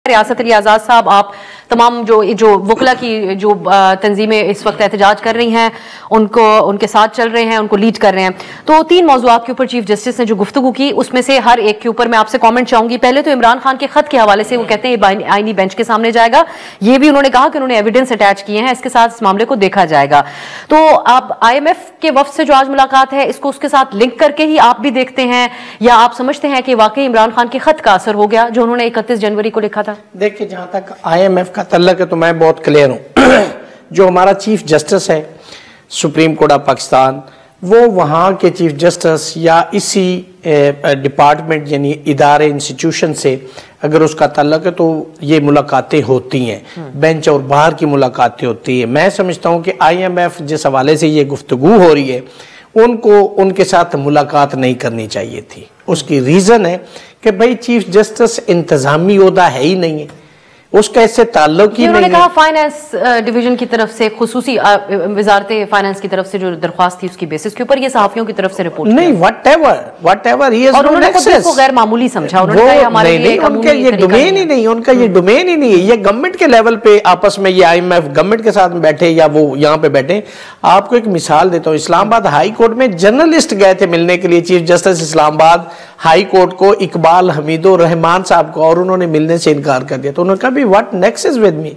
रियासत अली आज़ाद साहब, आप तमाम जो वकला की जो तंजीमें इस वक्त एहतजाज कर रही हैं उनके साथ चल रहे हैं, उनको लीड कर रहे हैं। तो 3 मौज़ूआत के ऊपर चीफ जस्टिस ने जो गुफ्तगू की उसमें से हर एक के ऊपर मैं आपसे कमेंट चाहूंगी। पहले तो इमरान खान के खत के हवाले से वो कहते हैं ये आईनी बेंच के सामने जाएगा। ये भी उन्होंने कहा कि उन्होंने एविडेंस अटैच किए हैं, इसके साथ इस मामले को देखा जाएगा। तो आप IMF के वफ्द से जो आज मुलाकात है इसको उसके साथ लिंक करके ही आप भी देखते हैं या आप समझते हैं कि वाकई इमरान खान के खत का असर हो गया जो उन्होंने 31 जनवरी को लिखा था? देखिए, जहां तक IMF का तल्लक है तो मैं बहुत क्लियर हूं। जो हमारा चीफ जस्टिस है सुप्रीम कोर्ट ऑफ पाकिस्तान, वो वहाँ के चीफ जस्टिस या इसी डिपार्टमेंट यानी इदारे इंस्टीट्यूशन से अगर उसका ताल्लुक है तो ये मुलाकातें होती हैं, बेंच और बाहर की मुलाकातें होती हैं। मैं समझता हूँ कि IMF जिस हवाले से ये गुफ्तगू हो रही है उनको उनके साथ मुलाकात नहीं करनी चाहिए थी। उसकी रीज़न है कि भाई चीफ जस्टिस इंतज़ामी ओहदा है ही नहीं है, उसका इससे ताल्लुक ही नहीं है। कहा फाइनेंस डिवीजन की तरफ से खुसूसी वजारत फाइनेंस की तरफ से जो दरख्वास्त थी उसकी बेसिस के ऊपर ये सहाफियों की तरफ से रिपोर्ट नहीं, whatever he has no access को गैर मामूली समझा। उन्होंने कहा हमारे लिए उनका ये डोमेन ही नहीं, उनका ये डोमेन ही नहीं है। ये गवर्नमेंट के लेवल पे आपस में ये IMF गवर्नमेंट के साथ में बैठे या वो यहाँ पे बैठे। आपको एक मिसाल देता हूँ, इस्लामाबाद हाई कोर्ट में जर्नलिस्ट गए थे मिलने के लिए chief justice Islamabad high court को, इकबाल हमीदुर रहमान साहब को, और उन्होंने मिलने से इनकार कर दिया। तो उन्होंने कहा what next is with me,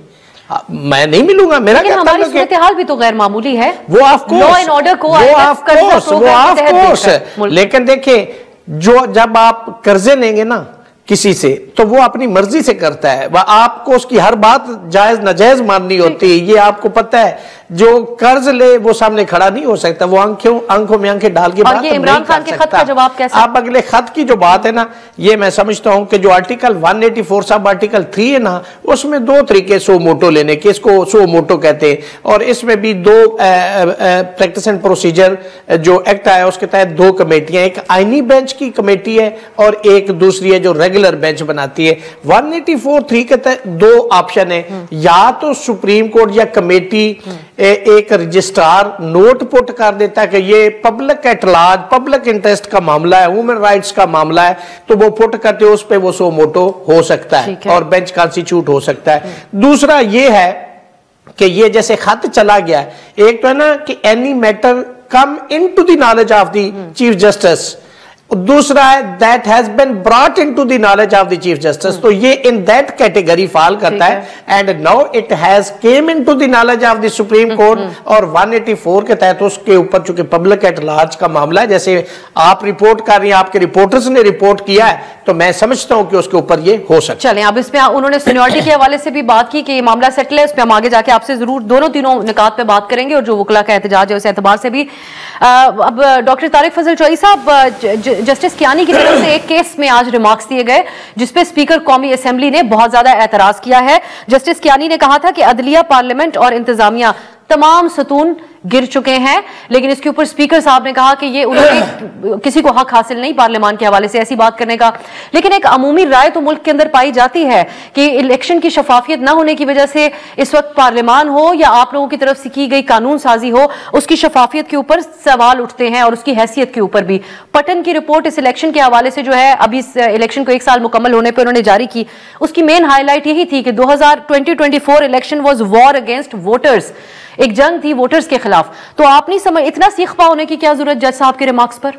मैं नहीं मिलूंगा। मेरा क्या हमारी सूरत-ए-हाल भी तो गैर मामूली है। वो of course, law and order को ऑफ कोर्स। लेकिन देखिए, जो जब आप कर्जे लेंगे ना किसी से तो वो अपनी मर्जी से करता है, वह आपको उसकी हर बात जायज नाजायज माननी होती है, ये आपको पता है। जो कर्ज ले वो सामने खड़ा नहीं हो सकता, वो आंखों में आंखें डाल के बात नहीं इमरान खान के खत का जवाब कैसे? आप अगले खत की जो बात है ना, ये मैं समझता हूं कि जो आर्टिकल 184 सब आर्टिकल 3 है ना, उसमें 2 तरीके सो मोटो लेने के, इसको सो मोटो कहते हैं। और इसमें भी 2 प्रैक्टिस एंड प्रोसीजर जो एक्ट आया उसके तहत 2 कमेटियां, एक आईनी बेंच की कमेटी है और एक दूसरी है जो रेगुलर बेंच बनाती है। 184(3) के तहत 2 ऑप्शन है, या तो सुप्रीम कोर्ट या कमेटी एक रजिस्ट्रार नोट पुट कर देता है कि ये public at large, public interest का मामला है, ह्यूमन राइट्स का मामला है, तो वो पुट करते उस पे वो सो मोटो हो सकता है और बेंच कॉन्स्टिट्यूट हो सकता है। दूसरा ये है कि ये जैसे खत चला गया है, एक तो है ना कि any matter come into the knowledge of the chief justice, दूसरा है that has been brought into the knowledge of the chief justice. तो ये इन दैट कैटेगरी फॉल करता है and now it has came into the knowledge of the Supreme Court. और 184 के तहत उसके ऊपर चूंकि पब्लिक एट लार्ज का मामला है, जैसे आप रिपोर्ट कर रही हैं, आपके रिपोर्टर्स ने रिपोर्ट किया है, तो मैं समझता हूं कि उसके ऊपर ये हो सकता है। चलें, अब इसमें उन्होंने सीनियरिटी के हवाले से भी बात की कि ये मामला सेटल है, उस पर हम आगे जाके आपसे जरूर तीनों निकात पे बात करेंगे और जो वकला का एहतजाज है उस एतबार से भी। अब डॉक्टर तारिक फजल चौधरी साहब, जस्टिस कियानी की तरफ से एक केस में आज रिमार्क्स दिए गए जिसपे स्पीकर कौमी असेंबली ने बहुत ज्यादा एतराज किया है। जस्टिस कियानी ने कहा था कि अदलिया, पार्लियामेंट और इंतजामिया तमाम सतून गिर चुके हैं, लेकिन इसके ऊपर स्पीकर साहब ने कहा कि ये उन्हें किसी को हक हासिल नहीं पार्लियामान के हवाले से ऐसी बात करने का। लेकिन एक अमूमी राय तो मुल्क के अंदर पाई जाती है कि इलेक्शन की शफाफियत ना होने की वजह से इस वक्त पार्लियामान हो या आप लोगों की तरफ से की गई कानून साजी हो, उसकी शफाफियत के ऊपर सवाल उठते हैं और उसकी हैसियत के ऊपर भी। पटन की रिपोर्ट इस इलेक्शन के हवाले से जो है, अभी इस इलेक्शन को 1 साल मुकम्मल होने पर उन्होंने जारी की, उसकी मेन हाईलाइट यही थी कि 2024 election was war against voters, एक जंग थी वोटर्स के खिलाफ। तो आप नहीं समझ इतना सीखपा होने की क्या जरूरत जज साहब के रिमार्क्स पर?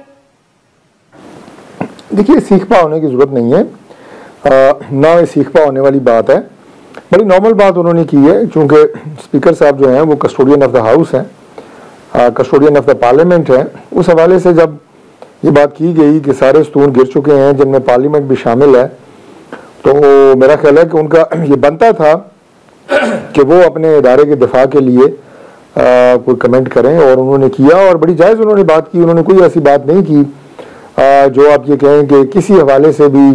देखिए, सीखपा होने की जरूरत नहीं है, ना ये सीखपा होने वाली बात है, बड़ी नॉर्मल बात उन्होंने की है। चूंकि स्पीकर साहब जो हैं वो कस्टोडियन ऑफ द हाउस हैं, कस्टोडियन ऑफ द पार्लियामेंट हैं, उस हवाले से जब ये बात की गई कि सारे सतून गिर चुके हैं जिनमें पार्लियामेंट भी शामिल है, तो मेरा ख्याल है कि उनका ये बनता था कि वो अपने इदारे के दिफा के लिए कोई कमेंट करें, और उन्होंने किया और बड़ी जायज़ उन्होंने बात की। उन्होंने कोई ऐसी बात नहीं की जो आप ये कहें कि किसी हवाले से भी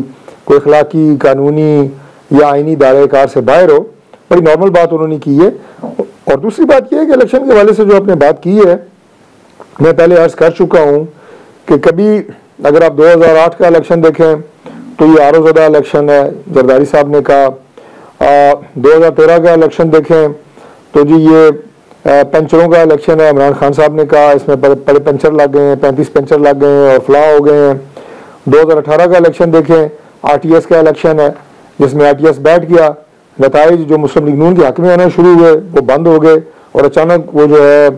कोई अखलाकी, कानूनी या आईनी दायरे-ए-कार से बाहर हो। बड़ी नॉर्मल बात उन्होंने की है। और दूसरी बात यह है कि इलेक्शन के हवाले से जो आपने बात की है, मैं पहले अर्ज कर चुका हूँ कि कभी अगर आप 2008 का इलेक्शन देखें तो ये आरोज़दा इलेक्शन है, जरदारी साहब ने कहा। 2013 का इलेक्शन देखें तो जी ये पंचरों का इलेक्शन है, इमरान खान साहब ने कहा इसमें बड़े पंचर लग गए हैं, 35 पंचर लग गए हैं और फ्ला हो गए हैं। 2018 का इलेक्शन देखें, RTS का इलेक्शन है, जिसमें आरटीएस बैठ गया, नताइज जो मुस्लिम लीग नून के हक में आना शुरू हुए वो बंद हो गए और अचानक वो जो है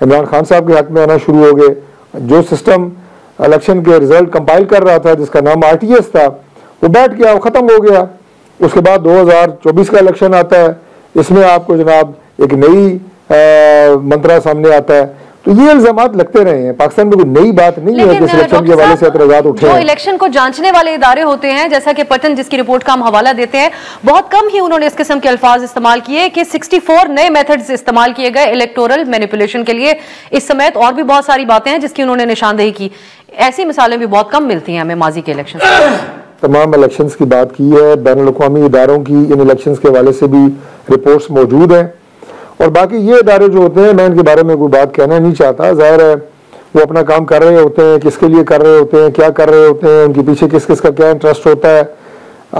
इमरान खान साहब के हक में आना शुरू हो गए। जो सिस्टम इलेक्शन के रिजल्ट कंपाइल कर रहा था जिसका नाम आरटीएस था वो बैठ गया, वो ख़त्म हो गया। उसके बाद 2024 का इलेक्शन आता है, इसमें आपको जनाब एक नई मंत्रा सामने आता है। तो ये इल्जामात लगते रहे हैं, पाकिस्तान में कोई नई बात नहीं है कि इलेक्शन के हवाले से एतराज़ात उठे जो इलेक्शन को जांचने वाले इदारे होते हैं जैसा कि पटन जिसकी रिपोर्ट का हम हवाला देते हैं, बहुत कम ही उन्होंने इस किस्म के अल्फाज इस्तेमाल किए कि 64 नए मेथड्स इस्तेमाल किए गए इलेक्टोरल मैनिपुलेशन के लिए। इस समेत और भी बहुत सारी बातें हैं जिसकी उन्होंने निशानदेही की। ऐसी मिसालें भी बहुत कम मिलती हैं हमें माजी के इलेक्शन। तमाम इलेक्शंस की बात की है, बैनुल अक़वामी इदारों की इन इलेक्शंस के हवाले से भी रिपोर्ट्स मौजूद हैं और बाकी ये इदारे जो होते हैं मैं इनके बारे में कोई बात कहना नहीं चाहता। ज़ाहिर है वो अपना काम कर रहे होते हैं, किसके लिए कर रहे होते हैं, क्या कर रहे होते हैं, उनके पीछे किस किस का क्या इंटरेस्ट होता है।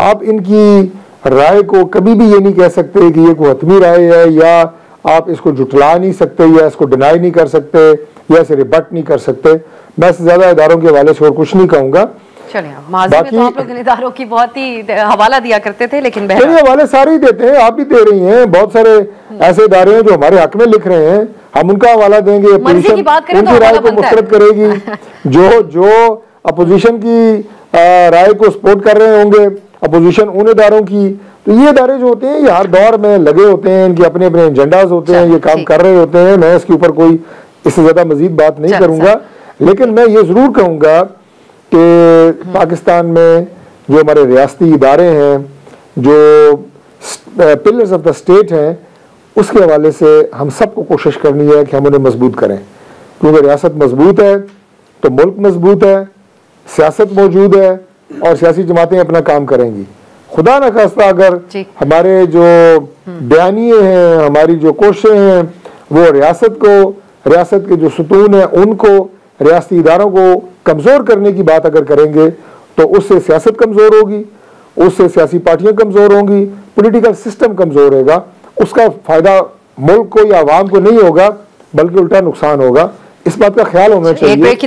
आप इनकी राय को कभी भी ये नहीं कह सकते कि ये कोई हतमी राय है, या आप इसको जुटला नहीं सकते, या इसको डिनाई नहीं कर सकते, या इसे रिबट नहीं कर सकते। मैं इससे ज़्यादा इदारों के हवाले से और कुछ नहीं कहूँगा। माज़ी में तो आप लोग इन इदारों की बहुत ही हवाला दिया करते थे, लेकिन हवाले सारे ही देते हैं, आप भी दे रही हैं। बहुत सारे ऐसे इदारे हैं जो हमारे हक में लिख रहे हैं, हम उनका हवाला देंगे, उनकी राय को मुस्तरद करेगी। जो अपोजिशन की राय को सपोर्ट कर रहे होंगे, अपोजिशन उन इदारों की। तो ये इदारे जो होते हैं ये हर दौर में लगे होते हैं, इनके अपने अपने एजेंडाज होते हैं, ये काम कर रहे होते हैं। मैं इसके ऊपर कोई इससे ज्यादा मजीद बात नहीं करूंगा, लेकिन मैं ये जरूर कहूंगा कि पाकिस्तान में जो हमारे रियासती इदारे हैं, जो पिलर्स ऑफ द स्टेट हैं, उसके हवाले से हम सबको कोशिश करनी है कि हम उन्हें मजबूत करें, क्योंकि रियासत मजबूत है तो मुल्क मजबूत है, सियासत मौजूद है और सियासी जमातें अपना काम करेंगी। खुदा न खास्ता अगर हमारे जो बयानिए हैं, हमारी जो कोशिशें हैं, वो रियासत के जो सुतून हैं उनको, रियासती इदारों को कमज़ोर करने की बात अगर करेंगे तो उससे सियासत कमज़ोर होगी, उससे सियासी पार्टियां कमज़ोर होंगी, पॉलिटिकल सिस्टम कमज़ोर होगा। उसका फ़ायदा मुल्क को या आवाम को नहीं होगा, बल्कि उल्टा नुकसान होगा। इस बात का ख्याल होना चाहिए।